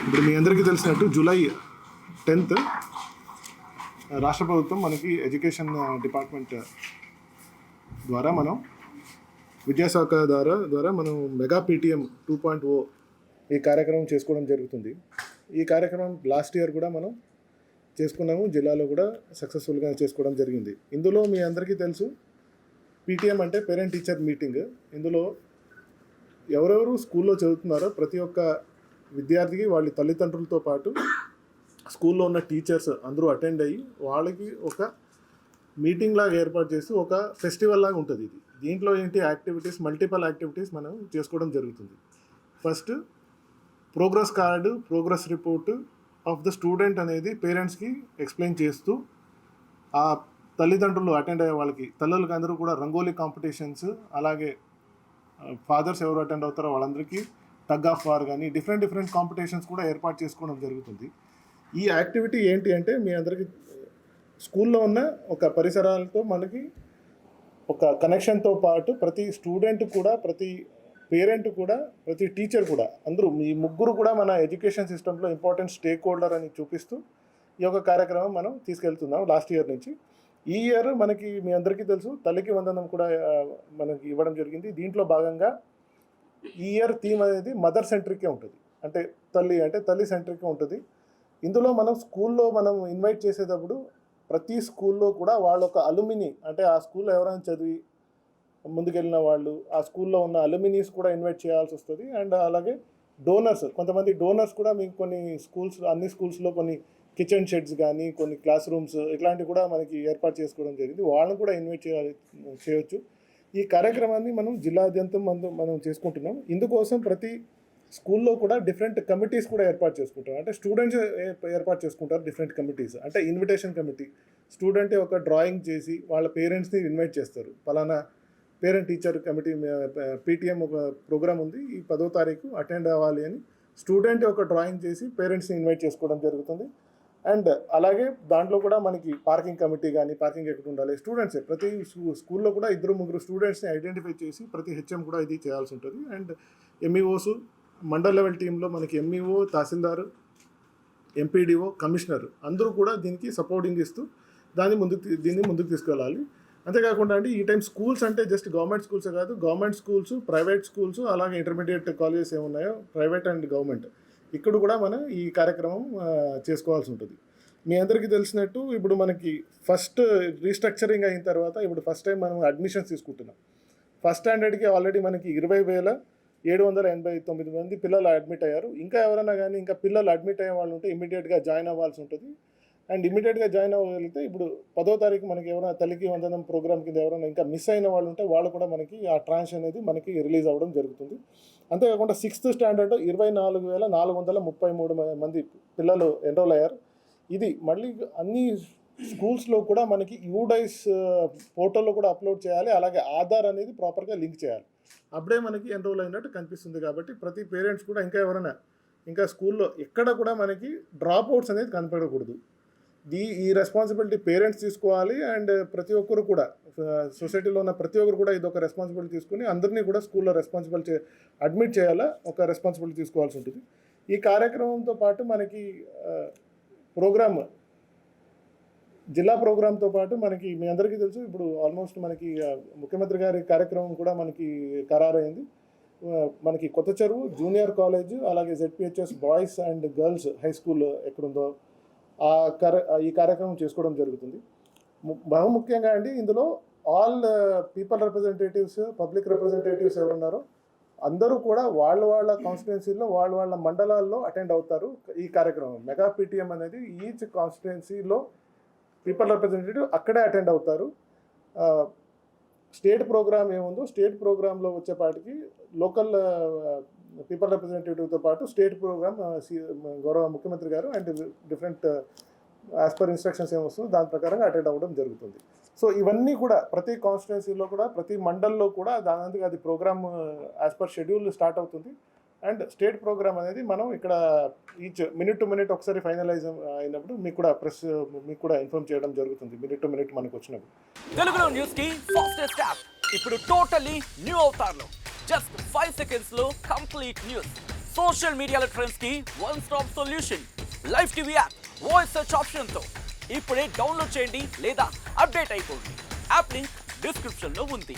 ఇప్పుడు మీ అందరికీ తెలిసినట్టు జూలై 10th రాష్ట్ర ప్రభుత్వం మనకి ఎడ్యుకేషన్ డిపార్ట్మెంట్ ద్వారా మనం విద్యాశాఖ ద్వారా మనం మెగా పీటీఎం 2.0 ఈ కార్యక్రమం చేసుకోవడం జరుగుతుంది. ఈ కార్యక్రమం లాస్ట్ ఇయర్ కూడా మనం చేసుకున్నాము, జిల్లాలో కూడా సక్సెస్ఫుల్గా చేసుకోవడం జరిగింది. ఇందులో మీ అందరికీ తెలుసు పీటీఎం అంటే పేరెంట్ టీచర్ మీటింగ్. ఇందులో ఎవరెవరు స్కూల్లో చదువుతున్నారో ప్రతి ఒక్క విద్యార్థికి వాళ్ళ తల్లిదండ్రులతో పాటు స్కూల్లో ఉన్న టీచర్స్ అందరూ అటెండ్ అయ్యి వాళ్ళకి ఒక మీటింగ్ లాగా ఏర్పాటు చేసి ఒక ఫెస్టివల్ లాగా ఉంటుంది. దీంట్లో ఏంటి యాక్టివిటీస్, మల్టిపల్ యాక్టివిటీస్ మనం చేసుకోవడం జరుగుతుంది. First progress card, progress report of the student అనేది పేరెంట్స్కి ఎక్స్ప్లెయిన్ చేస్తూ, ఆ తల్లిదండ్రులు అటెండ్ అయ్యే వాళ్ళకి తల్లులకి అందరూ కూడా రంగోలీ కాంపిటీషన్స్, అలాగే ఫాదర్స్ ఎవరు అటెండ్ అవుతారో వాళ్ళందరికీ టగ్ ఆఫ్ వార్ కానీ డిఫరెంట్ కాంపిటీషన్స్ కూడా ఏర్పాటు చేసుకోవడం జరుగుతుంది. ఈ యాక్టివిటీ ఏంటి అంటే మీ అందరికీ స్కూల్లో ఉన్న ఒక పరిసరాలతో మనకి ఒక కనెక్షన్తో పాటు ప్రతి స్టూడెంట్ కూడా, ప్రతి పేరెంట్ కూడా, ప్రతి టీచర్ కూడా, అందరూ మీ ముగ్గురు కూడా మన ఎడ్యుకేషన్ సిస్టంలో ఇంపార్టెంట్ స్టేక్ హోల్డర్ అని చూపిస్తూ ఈ యొక్క కార్యక్రమం మనం తీసుకెళ్తున్నాం లాస్ట్ ఇయర్ నుంచి. ఈ ఇయర్ మనకి మీ అందరికీ తెలుసు తల్లికి వందనం కూడా మనకి ఇవ్వడం జరిగింది. దీంట్లో భాగంగా ఈ ఇయర్ థీమ్ అనేది మదర్ సెంట్రిక్కే ఉంటుంది, అంటే తల్లి సెంట్రిక్కే ఉంటుంది. ఇందులో మనం స్కూల్లో మనం ఇన్వైట్ చేసేటప్పుడు ప్రతి స్కూల్లో కూడా వాళ్ళ ఒక అలుమిని, అంటే ఆ స్కూల్లో ఎవరైనా చదివి ముందుకెళ్ళిన వాళ్ళు, ఆ స్కూల్లో ఉన్న అలుమినీస్ కూడా ఇన్వైట్ చేయాల్సి వస్తుంది. అండ్ అలాగే డోనర్స్, కొంతమంది డోనర్స్ కూడా మీకు అన్ని స్కూల్స్లో కొన్ని కిచెన్ షెడ్స్ కానీ, కొన్ని క్లాస్ రూమ్స్ ఇట్లాంటివి కూడా మనకి ఏర్పాటు చేసుకోవడం జరిగింది. వాళ్ళని కూడా ఇన్వైట్ చేయవచ్చు. ఈ కార్యక్రమాన్ని మనం జిల్లాద్యంతం మనం చేసుకుంటున్నాం. ఇందుకోసం ప్రతి స్కూల్లో కూడా డిఫరెంట్ కమిటీస్ కూడా ఏర్పాటు చేసుకుంటారు. అంటే స్టూడెంట్స్ ఏర్పాటు చేసుకుంటారు డిఫరెంట్ కమిటీస్. అంటే ఇన్విటేషన్ కమిటీ, స్టూడెంటే ఒక డ్రాయింగ్ చేసి వాళ్ళ పేరెంట్స్ని ఇన్వైట్ చేస్తారు. పలానా పేరెంట్ టీచర్ కమిటీ పీటీఎం ఒక ప్రోగ్రామ్ ఉంది, ఈ 10వ తారీఖు అటెండ్ అవ్వాలి అని స్టూడెంట్ ఒక డ్రాయింగ్ చేసి పేరెంట్స్ని ఇన్వైట్ చేసుకోవడం జరుగుతుంది. అండ్ అలాగే దాంట్లో కూడా మనకి పార్కింగ్ కమిటీ కానీ, పార్కింగ్ ఎక్కడ ఉండాలి, స్టూడెంట్సే ప్రతి స్కూల్లో కూడా 2-3 స్టూడెంట్స్ని ఐడెంటిఫై చేసి ప్రతి హెచ్ఎం కూడా ఇది చేయాల్సి ఉంటుంది. అండ్ ఎంఈఓస్, మండల్ లెవెల్ టీంలో మనకి ఎంఈఓ, తహసీల్దార్, ఎంపీడీఓ, కమిషనర్ అందరూ కూడా దీనికి సపోర్టింగ్ ఇస్తూ దీన్ని ముందుకు తీసుకెళ్ళాలి. అంతేకాకుండా అంటే ఈ టైం స్కూల్స్ అంటే జస్ట్ గవర్నమెంట్ స్కూల్సే కాదు, గవర్నమెంట్ స్కూల్స్, ప్రైవేట్ స్కూల్స్, అలాగే ఇంటర్మీడియట్ కాలేజెస్ ఏమున్నాయో ప్రైవేట్ అండ్ గవర్నమెంట్, ఇక్కడ కూడా మనం ఈ కార్యక్రమం చేసుకోవాల్సి ఉంటుంది. మీ అందరికీ తెలిసినట్టు ఇప్పుడు మనకి ఫస్ట్ రీస్ట్రక్చరింగ్ అయిన తర్వాత ఇప్పుడు ఫస్ట్ టైం మనం అడ్మిషన్స్ తీసుకుంటున్నాం. ఫస్ట్ స్టాండర్డ్కి ఆల్రెడీ మనకి 20,789 మంది పిల్లలు అడ్మిట్ అయ్యారు. ఇంకా ఎవరైనా కానీ ఇంకా పిల్లలు అడ్మిట్ అయ్యే వాళ్ళు ఉంటే ఇమీడియట్గా జాయిన్ అవ్వాల్సి ఉంటుంది. అండ్ ఇమీడియట్గా జాయిన్ అవ్వగలిగితే ఇప్పుడు 10వ తారీఖు మనకి ఎవరైనా తల్లికి వందనం ప్రోగ్రామ్ కింద ఎవరైనా ఇంకా మిస్ అయిన వాళ్ళు ఉంటే వాళ్ళు కూడా మనకి ఆ ట్రాన్స్ అనేది మనకి రిలీజ్ అవ్వడం జరుగుతుంది. అంతేకాకుండా 6th స్టాండర్డ్ 24,433 మంది పిల్లలు ఎన్రోల్ అయ్యారు. ఇది మళ్ళీ అన్ని స్కూల్స్లో కూడా మనకి యూడైస్ పోర్టల్లో కూడా అప్లోడ్ చేయాలి, అలాగే ఆధార్ అనేది ప్రాపర్గా లింక్ చేయాలి. అప్పుడే మనకి ఎన్రోల్ అయినట్టు కనిపిస్తుంది. కాబట్టి ప్రతి పేరెంట్స్ కూడా ఇంకా ఎవరైనా ఇంకా స్కూల్లో ఎక్కడ కూడా మనకి డ్రాప్ అవుట్స్ అనేది కనపడకూడదు. ఈ రెస్పాన్సిబిలిటీ పేరెంట్స్ తీసుకోవాలి. అండ్ ప్రతి ఒక్కరు కూడా సొసైటీలో ఉన్న ప్రతి ఒక్కరు కూడా ఇది ఒక రెస్పాన్సిబిలిటీ తీసుకుని అందరినీ కూడా స్కూల్లో అడ్మిట్ చేయాలా, ఒక రెస్పాన్సిబిలిటీ తీసుకోవాల్సి ఉంటుంది. ఈ కార్యక్రమంతో పాటు మనకి జిల్లా ప్రోగ్రాంతో పాటు మనకి మీ అందరికీ తెలుసు ఇప్పుడు ఆల్మోస్ట్ మనకి ముఖ్యమంత్రి గారి కార్యక్రమం కూడా మనకి ఖరారైంది. మనకి కొత్త చెరువు జూనియర్ కాలేజ్, అలాగే ZPHS boys and girls high school ఎక్కడుందో ఈ కార్యక్రమం చేసుకోవడం జరుగుతుంది. బహుముఖ్యంగా అండి ఇందులో all people representatives, public representatives ఎవరున్నారో అందరూ కూడా వాళ్ళ కాన్స్టిట్యున్సీలో వాళ్ళ మండలాల్లో అటెండ్ అవుతారు. ఈ కార్యక్రమం మెగా పీటీఎం అనేది ఈచ్ కాన్స్టిట్యున్సీలో పీపుల్ రిప్రజెంటేటివ్ అక్కడే అటెండ్ అవుతారు. స్టేట్ ప్రోగ్రామ్ ఏముందో స్టేట్ ప్రోగ్రాంలో వచ్చేపాటికి లోకల్ పీపుల్ రిప్రజెంటేటివ్తో పాటు స్టేట్ ప్రోగ్రామ్ గౌరవ ముఖ్యమంత్రి గారు and different as per instructions ఏమొస్తుందో దాని ప్రకారంగా అటెండ్ అవ్వడం జరుగుతుంది. సో ఇవన్నీ కూడా ప్రతి కాన్స్టిట్యున్సీలో కూడా ప్రతి మండల్లో కూడా దానికి అది programme as per schedule start అవుతుంది. అండ్ స్టేట్ ప్రోగ్రామ్ అనేది మనం ఇక్కడ ఈచ్ మినిట్ టు మినిట్ ఒకసారి ఫైనలైజ్ అయినప్పుడు మీకు కూడా ఇన్ఫార్మ్ చేయడం జరుగుతుంది. మినిట్ టు మినిట్ మనకు వచ్చినప్పుడు. ఇప్పుడు టోటలీ న్యూ అవతార్లో జస్ట్ 5 సెకండ్స్ లో కంప్లీట్ న్యూస్. సోషల్ మీడియాలో ట్రెండ్స్ కి one stop solution. Live TV app voice search option తో ఇప్పుడే డౌన్లోడ్ చేయండి లేదా అప్డేట్ అయిపోండి. యాప్ లింక్ డిస్క్రిప్షన్ లో ఉంది.